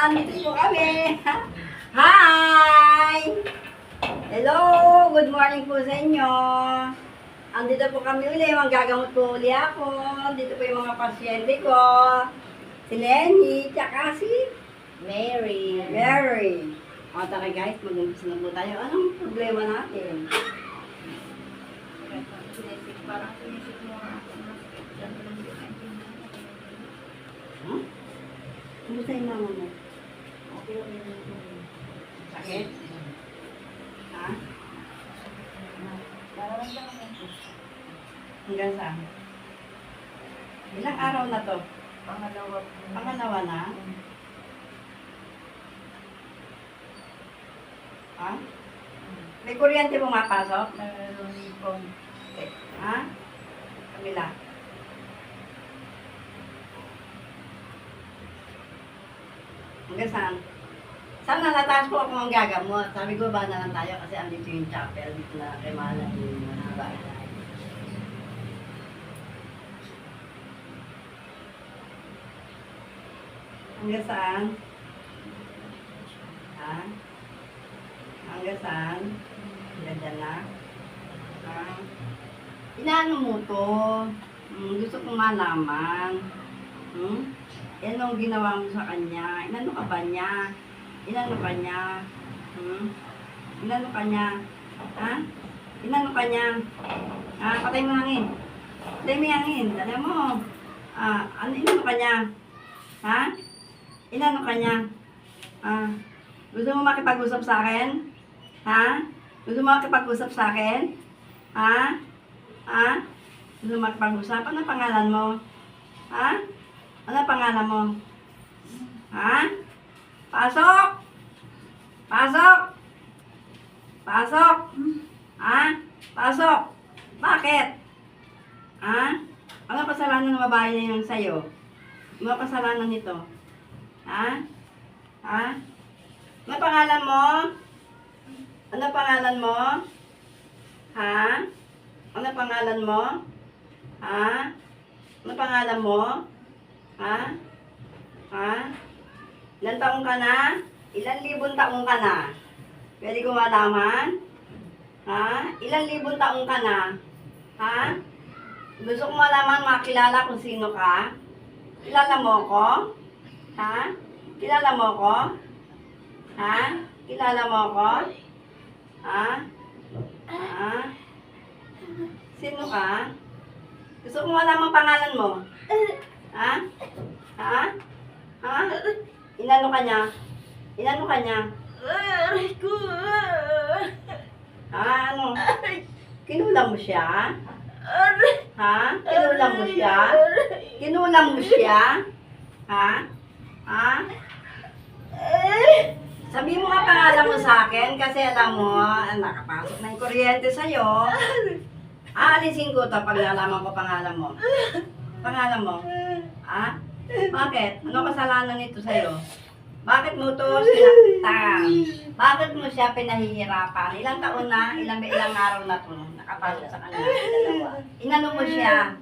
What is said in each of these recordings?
Andito po kami. Hi! Hello! Good morning po sa inyo. Andito po kami uli. Manggagamot po uli ako. Dito po yung mga pasyente ko. Si Lenny, tsaka si Mary. Mary. O tara guys, mag-umpisa na po tayo. Anong problema natin? Parang sinisip mo ako. Huh? Kumusta yung mama mo? Okay, okay. Sakit? Ha? Nararamdaman ko. Hanggang saan? Ilang araw na to? Pangalawa po. Pangalawa na? Ha? May kuryente pumapasok? Meron po. Ha? Kamila. Hanggang saan? Saan natataas po ako ang gagamot? Sabi ko ba na lang tayo kasi andito yung chapel dito na kay Mala yung mahaba. Hanggang saan? Ha? Hanggang saan? Ganda na? Ha? Inaano mo to? Gusto kong malaman. Yan ang ginawa mo sa kanya. Inano ka ba niya? Inano ka niya? Inano ka niya? Ha? Inano ka niya? Ha? Patay mo hangin. Patay mo yung hangin. Dala mo. Inano ka niya? Ha? Inano ka niya? Gusto mo makipag-usap sa akin? Ha? Gusto mo makipag-usap sa akin? Ha? Ha? Gusto mo makipag-usap? Ano pangalan mo? Ha? Ano pangalan mo? Ha? Pasok! Pasok! Pasok! Ha? Pasok! Bakit? Ha? Ano kasalanan ng babae na yun sa'yo? Ano kasalanan nito? Ha? Ha? Ano pangalan mo? Ano pangalan mo? Ha? Ano pangalan mo? Ha? Ano pangalan mo? Ha? Ha? Ilan taong ka na? Ilan libon taong ka na? Pwede ko malaman? Ha? Ilan libon taong ka na? Ha? Gusto ko malaman, makilala kung sino ka? Kilala mo ko? Ha? Kilala mo ko? Ha? Kilala mo ko? Ha? Ha? Sino ka? Gusto ko malaman pangalan mo? Ha? Ha? Ha? Inano ka niya? Inano ka niya? Aray ko! Ha? Ano? Kinulam mo siya? Aray! Ha? Kinulam mo siya? Kinulam mo siya? Ha? Ha? Sabi mo nga pangalan mo sa akin kasi alam mo, nakapasok na yung kuryente sa'yo. Aalisin ko to pag nalaman ko pangalan mo. Pangalan mo? Ha? Bakit? Ano kasalanan nito sa'yo? Bakit mo to sinaktan? Bakit mo siya pinahihirapan? Ilang taon na, ilang araw na to nakapasok sa kanya? Dalawa. Inano mo siya?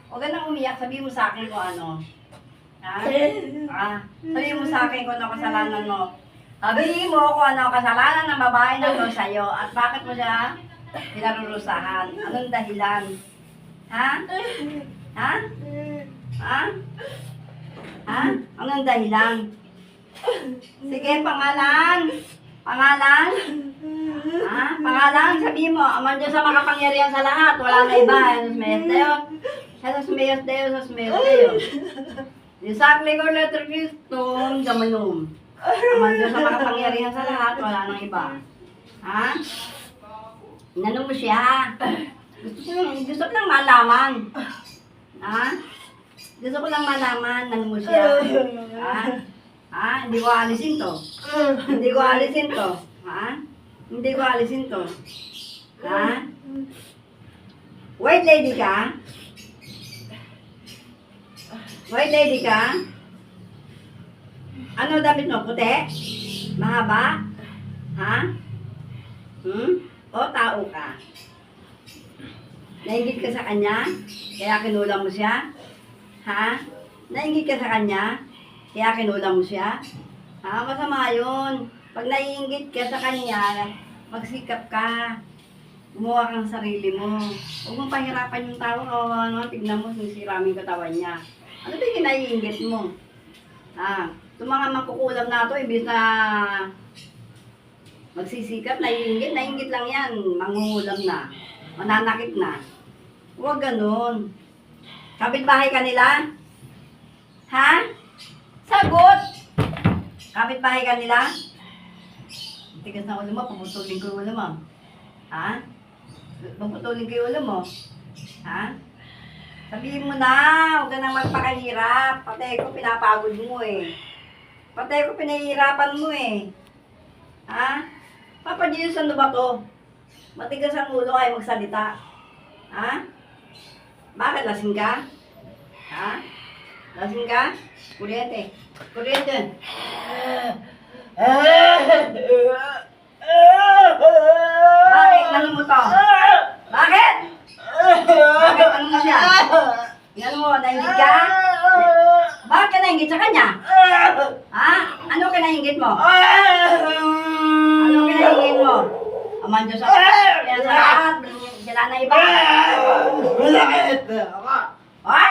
Huwag ka nang umiyak, sabi mo sa akin kung ano. Ha? Sabi mo sa akin kung ano kasalanan mo. Sabi mo kung ano kasalanan ng babae na to sa'yo at bakit mo siya pinarurusahan. Anong dahilan? Ha? Ha? Ha? Ha? Anong dahilan? Sige, pangalan. Pangalan. Ha? Pangalan, sabi mo, aman Diyos sa makapangyarihan sa lahat. Wala na iba. Jesus Mayos Deo. Jesus Mayos Deo. Jesus Mayos Deo. Disakli ko letter Christum, Gamanum. Aman Diyos sa makapangyarihan sa lahat. Wala nang iba. Ha? Inano mo siya? Gusto ko lang malaman. Ha? Gusto ko lang malaman. Inano mo siya? Ha? Ha? Hindi ko alisin to. Hindi ko alisin to. Ha? Hindi ko alisin to. Ha? White lady ka? White lady ka? Ano damit mo? Puti? Mahaba? Ha? O tao ka? Nainggit ka sa kanya? Kaya kinulang mo siya? Ha? Nainggit ka sa kanya? Kaya kinulang mo siya? Masama yun. Pag naiinggit ka sa kanya, magsikap ka. Gumawa kang sarili mo. Huwag mong pahirapan yung tao. Kawawa naman, tignan mo, sinisirami yung katawan niya. Ano ba yung naiinggit mo? Itong mga mangkukulam na ito, ibig na magsisikap, naiinggit. Naiinggit lang yan. Mangungulam na. Mananakit na. Huwag ganun. Kapitbahay ka nila? Ha? Sagot! Kapitbahay ka nila? Tigas na ulo mo, puputulin ko yung ulo mo. Ha? Puputulin ko yung ulo mo. Ha? Sabihin mo na, huwag ka nang magpakahirap. Patay ko, pinapagod mo eh. Patay ko, pinahihirapan mo eh. Ha? Papa Jesus, ano ba to? Matigas ang ulo ay magsalita. Ha? Bakit lasing ka? Ha? Lasing ka? Kuryente. Kuryente. Bakit? Ano mo to? Bakit? Bakit? Ano mo siya? Yan mo, nainggit ka? Bakit ka nainggit sa kanya? Ha? Ano ka nainggit mo? Ano ka nainggit mo? Aman Diyos ako. Kaya sa lahat, sila na iba. Ha?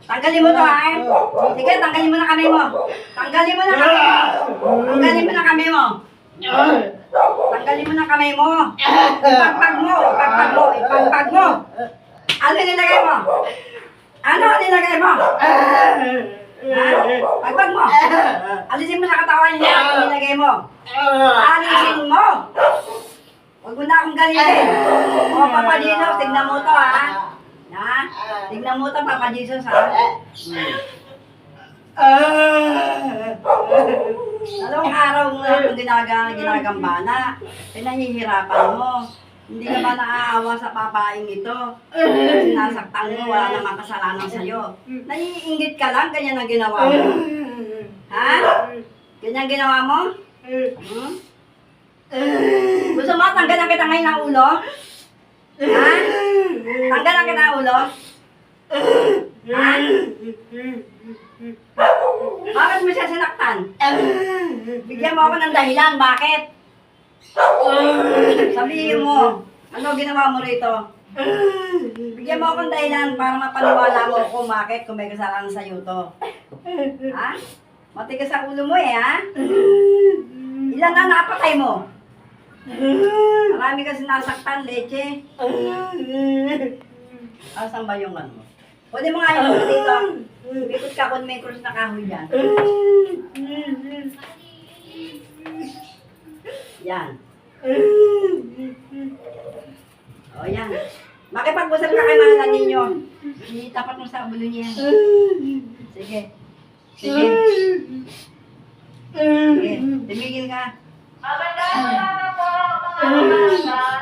Tanggalin mo to ha? Sige, tanggalin mo na kamay mo. Tanggalin mo na kamay mo. Tanggalin mo na kamay mo. Tanggalin mo na kamay mo. Ipagpag mo. Ipagpag mo. Ipagpag mo. Ano nilagay mo? Ano nilagay mo? Ha? Pagpag mo. Alisin mo sa katawan niya. Ano nilagay mo? Alisin mo. Huwag mo na akong galitin. O, Papa Jesus, tignan mo to ha. Ha? Tignan mo to, Papa Jesus ha. Dalawang araw mo na itong ginagambana. Pinahihirapan mo. Hindi ka ba naaawa sa papaing ito? Sinasaktan mo, wala namang kasalanan sa'yo. Naiinggit ka lang, ganyan ang ginawa mo. Ha? Ganyan ginawa mo? Gusto mo, tanggalan kita ngayon ng ulo? Ha? Tanggalan kita ng ulo? Ha? Bakit mo siya sinaktan? Bigyan mo ako ng dahilan, bakit? Sabihin mo, ano ginawa mo rito? Bigyan mo akong dahilan para mapaniwala mo kung bakit kung may kasalanan sa'yo to. Ha? Matigas ang ulo mo eh, ha? Ilan na napatay mo? Marami kasi nasaktan, leche. Asan ba yung ano? Pwede mo nga yung ano dito. Bikot ka kung may cross na kahoy dyan. Yan. O yan. Makipag-usap ka kay mga ninyo. Itapat mo sa ulo niya. Sige. Sige. Sige. Tumigil ka.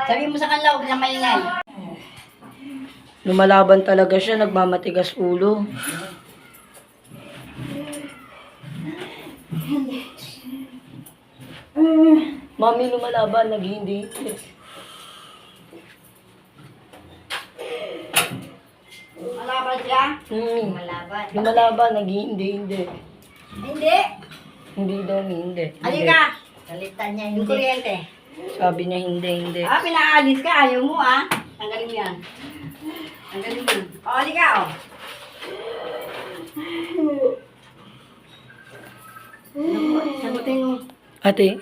Sabi mo sa kanila, huwag na maingay. Lumalaban talaga siya, nagmamatigas ulo. Mami, lumalaban, naghihindi. Malaban siya? Lumalaban. Lumalaban, naghihindi, hindi. Hindi. Hindi daw, hindi. Halika. Kalitan niya, Yung kuryente. Sabi niya, hindi. Pinaalis ka. Ayaw mo, Tanggalin mo yan. Tanggalin mo yan. O, halika, o. Sagutin mo. Ate.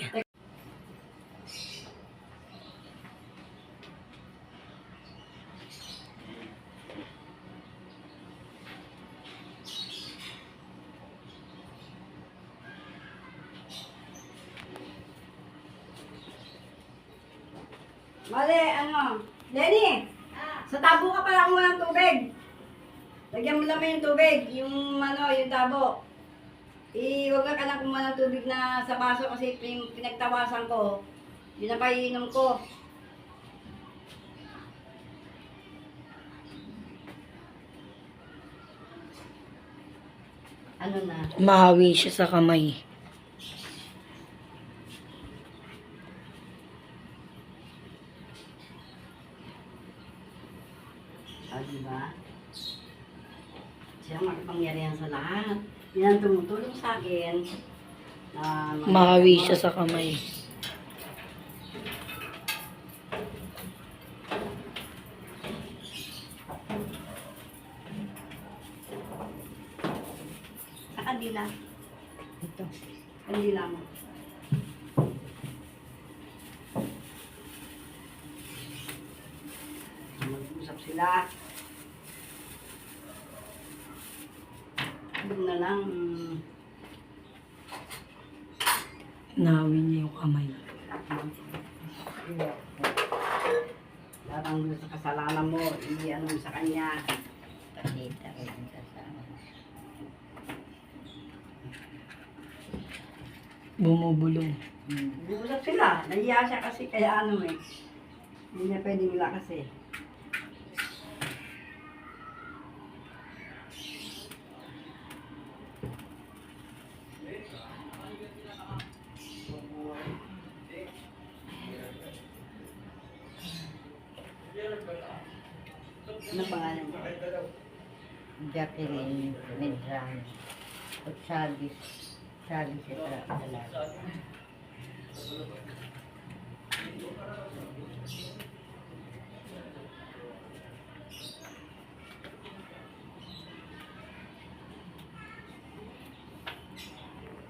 Mali, Lenny! Sa tabo ka pala muna ng tubig. Lagyan mo lang yung tubig, yung tabo. Huwag ka lang kumuha ng tubig na sa baso kasi pinagtawasan ko. Yun ang paiinom ko. Ano na? Mahawi siya sa kamay. Diba? Siya makapangyarihan sa lahat. Yan ang tumutulong sa akin. Na Mahawi siya sa kamay. Sa kandila. Ito. Kandila mo. Mag-usap sila. Doon na lang. Nahawi niya yung kamay. Larang doon sa kasalanan mo, i-ano mo sa kanya. Pakita rin ang kasama. Bumubulong. Nag-usap sila. Nahiya siya kasi kaya ano eh. Hindi niya pwedeng wala kasi. Ano pangalan niya? Jacqueline Medran. At Salis. Salis ito talaga.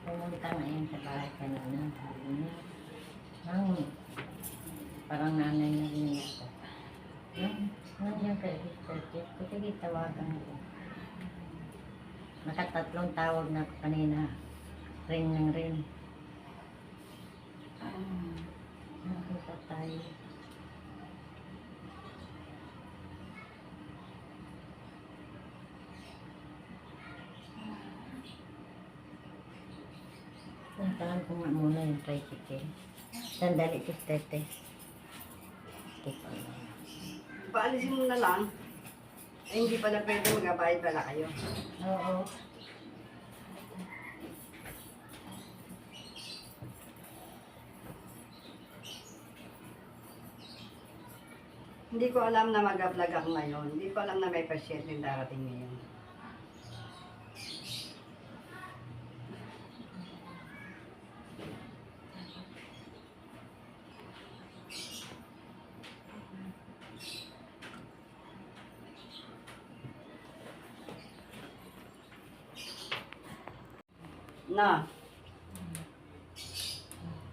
Pumunta ngayon sa bahay kanina. Sabi niya, parang nanay na rin niya ako. Nandiyan ka, Sister Jeff. Sige, tawagan ko. Nakatatlong tawag na ako kanina. Ring ng ring. Nakita tayo. Puntahan ko nga muna yung tricycle. Sandali, Sister Tess. Teka lang. Paalisin mo na lang. Eh, hindi pala pwede mag-abayad pala kayo. Oo. Hindi ko alam na mag-vlog ako ngayon. Hindi ko alam na may pasyente yung darating ngayon. No.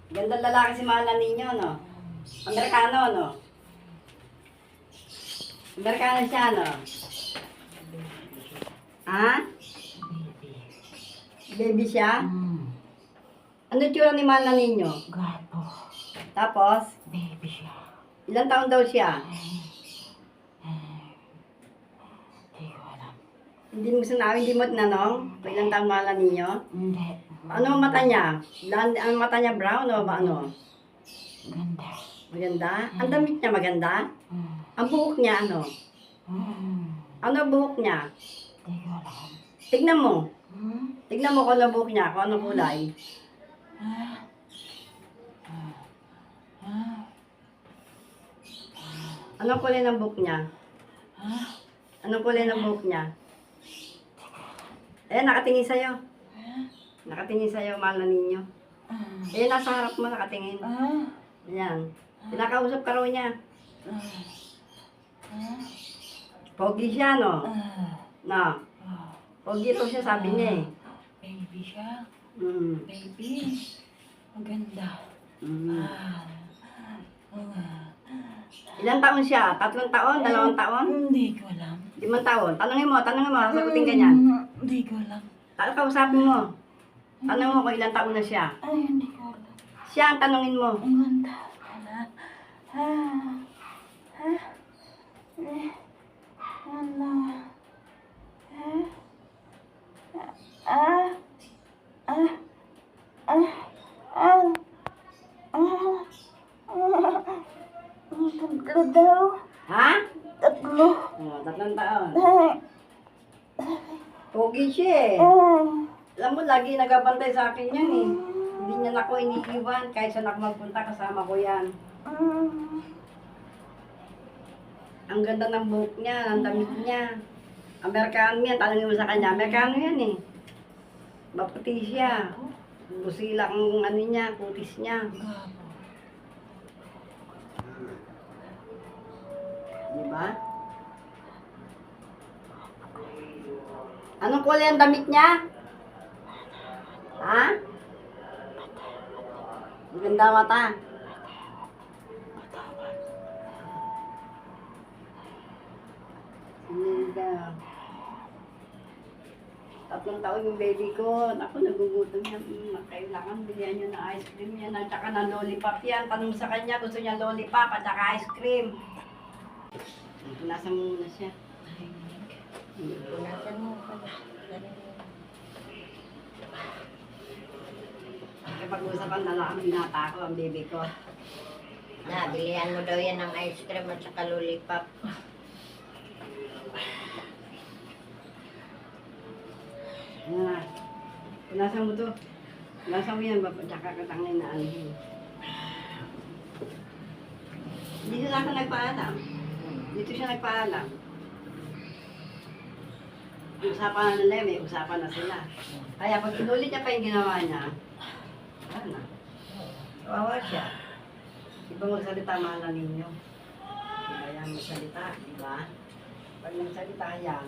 Gandang lalaki si Mahal ninyo, no? Amerikano, no? Amerikano siya, no? Ha? Baby siya? Ano tsura ni Mahal ninyo? Gapo. Tapos, Baby siya. ilang taon daw siya? Hindi ko alam. Hindi mo sinabi, hindi mo tinanong? Kung ilang taon Mahal ninyo? Hindi. Ano ang mata niya? Ang mata niya brown o ba ano? Ganda. Maganda? Ang damit niya maganda? Ang buhok niya ano? Ano ang buhok niya? Hindi ko alam. Tignan mo. Tignan mo kung ano ang buhok niya, kung anong kulay. Anong kulay ng buhok niya? Anong kulay ng buhok niya? Eh, nakatingin sa'yo. Nakatingin sa'yo, Mahal na ninyo. Eh, nasa harap mo nakatingin. Ayan. Pinakausap ka raw niya. Pogi siya, no? No. Pogi raw siya, sabi niya eh. Baby siya. Mm. Baby. Maganda. Mm. Ilang taon siya? 3 taon? 2 taon? Hindi ko alam. 5 taon? Tanungin mo, sagutin ka niyan. Hindi ko alam. Kausapin mo. Tanong mo kung ilang taon na siya. Ay, hindi ko alam. Siya ang tanungin mo. Ang ganda. Tatlo daw. Ha? Tatlo. Oh, 3 taon. Pogi siya eh. Alam mo, lagi nagabantay sa akin yan eh. Hindi niya na ako iniiwan. Kahit saan ako magpunta, kasama ko yan. Ang ganda ng buhok niya, ang damit niya. Amerikano yan, tanongin mo sa kanya. Amerikano yan eh. Maputi siya. Busila ang ano niya, kutis niya. Di ba? Anong kulay ang damit niya? Ha? Maganda mata. Ganda. 3 taon yung baby ko. Ako, nagugutom yan. Kailangan bilhan niyo ng ice cream yan. At saka ng lollipop yan. Tanong sa kanya, gusto niya lollipop at saka ice cream. Punasan mo muna siya. Punasan mo pala. Kapag-usapan na lang ang binata ko, ang baby ko. Bilihan mo daw yan ng ice cream at saka lollipop. Ano na? Punasan mo to. Punasan mo yan, tsaka katangay na ano. Dito na ako nagpaalam. Dito siya nagpaalam. Usapan na nila, may usapan na sila. Kaya pag inulit niya pa yung ginawa niya, ano na? Kawawa siya. Iba magsalita, mahal na ninyo. Iba yan magsalita, di ba? Pag magsalita yan,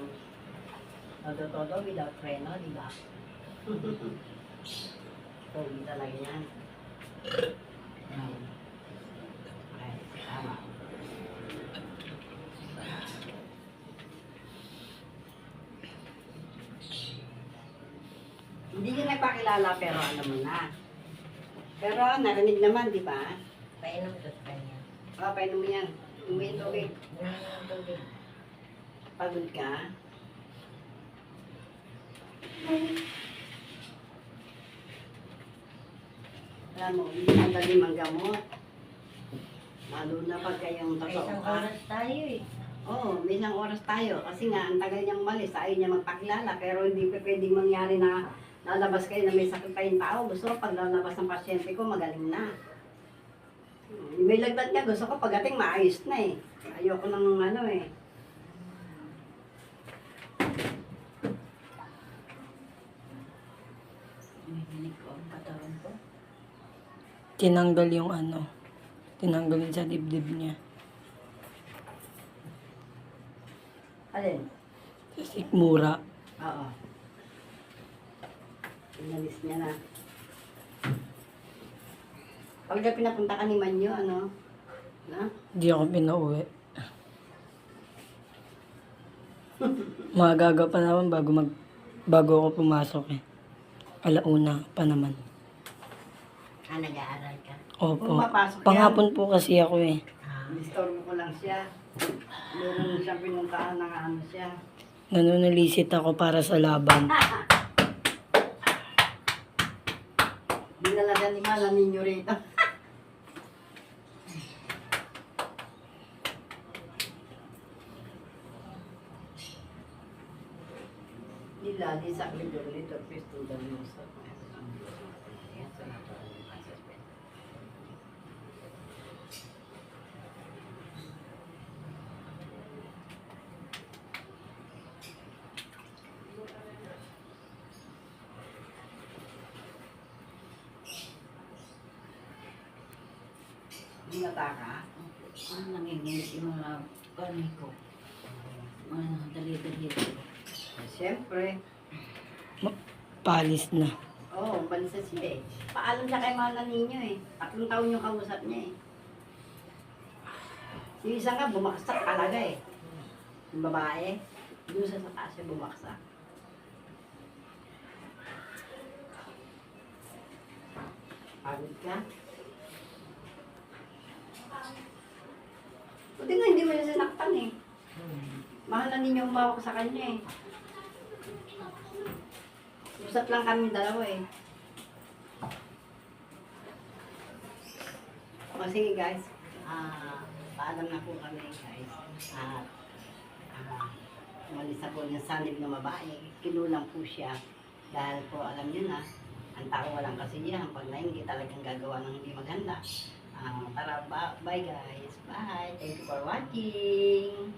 todo-todo without freno, di ba? Pogi talaga yan. Okay, tama. Hindi niya nagpakilala pero alam mo na. Pero narinig naman, di ba? Painom to sa kanya. Painom mo yan. Umiin tubig. Uminom tubig. Pagod ka. Alam mo, hindi ang dali manggamot. Lalo na pag kayong May totoo isang ka. oras tayo eh. Oo, may isang oras tayo. Kasi nga, ang tagal niyang malis, ayaw niya magpakilala. Pero hindi pa pwedeng mangyari na lalabas kayo na may sakit pa yung tao. Gusto ko pag lalabas ng pasyente ko, magaling na. May lagdat niya, gusto ko pagdating maayos na eh. Ayoko ng ano eh. Nahihinig ko ang katawan ko. Tinanggal yung ano. Tinanggal yun sa dibdib niya. Alin? Sa sikmura. Oo. Inalis niya na. Pag na pinapunta ka ni Manyo, ano? Na? Hindi ako pinauwi. Magaga pa naman bago ako pumasok eh. 1:00 pa naman. Nag-aaral ka. Opo. Pumapasok yan. Panghapon po kasi ako eh. Disturbo ko lang siya. Meron siyang pinuntahan ng ano siya. Nanunulisit ako para sa laban. Dinala ni Mala ninyo rito. Nila, di sa libro, little pistol, dami sa Binata ka? Nanginginig yung mga kanay ko. Mga dali-dali. Siyempre. Palis na. Oo, oh, balisa siya eh. Paalam siya kay Mala ninyo eh. 3 taon yung kausap niya eh. Yung isa nga, bumaksak talaga eh. Yung babae, doon sa taas siya bumaksak. Pagod ka? Buti nga hindi mo siya sinaktan eh. Mahal na ninyo umawak sa kanya eh. Usap lang kami dalawa eh. O sige guys, paalam na po kami guys. At umalis na po yung sanib na babae. Kinulang po siya. Dahil po alam niyo na, ang tao walang kasiyahan. Pag naingi talagang gagawa ng hindi maganda. Tara, bye guys. Bye. Thank you for watching.